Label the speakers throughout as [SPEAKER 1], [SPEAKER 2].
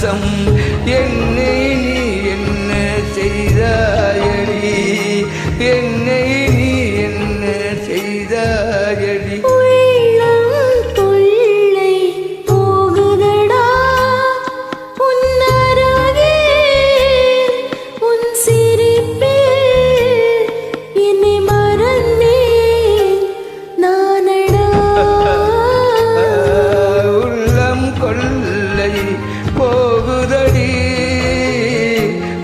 [SPEAKER 1] மாசம் என்னை நீ என்ன செய்தாயடி, என்னை நீ என்ன செய்தாயடி. போகுதடி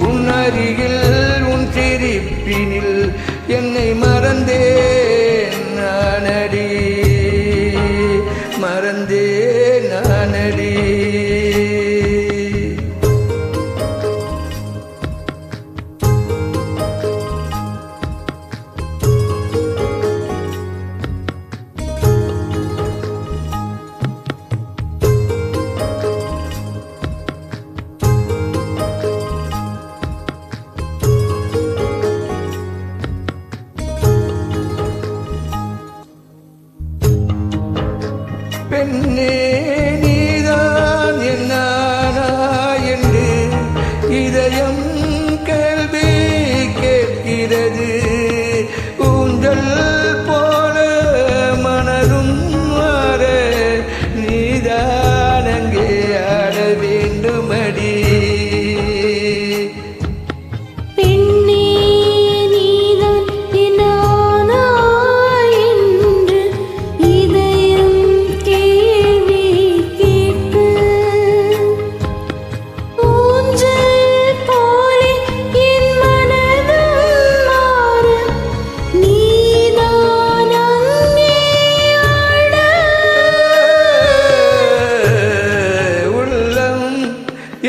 [SPEAKER 1] உன் அருகில் உன் சிரிப்பினில் என்னை மறந்தேன் நானடி, மறந்தேன் நானடி. பெண்ணே நீதான் என்னானா என்று இதயம் கேள்வி கேட்கிறது. ஊஞ்சல் போல மனதும் மாற நீதான் அங்கே ஆட வேண்டுமடி.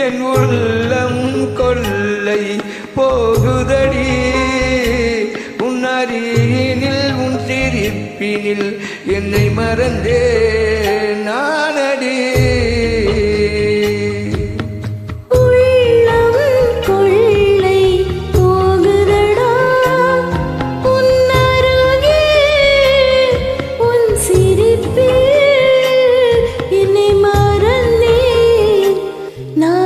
[SPEAKER 1] என் உள்ளம் கொள்ளை போகுதடி உன் அருகினில் உன் சிரிப்பினில் என்னை மறந்தேன் நானடி.
[SPEAKER 2] No.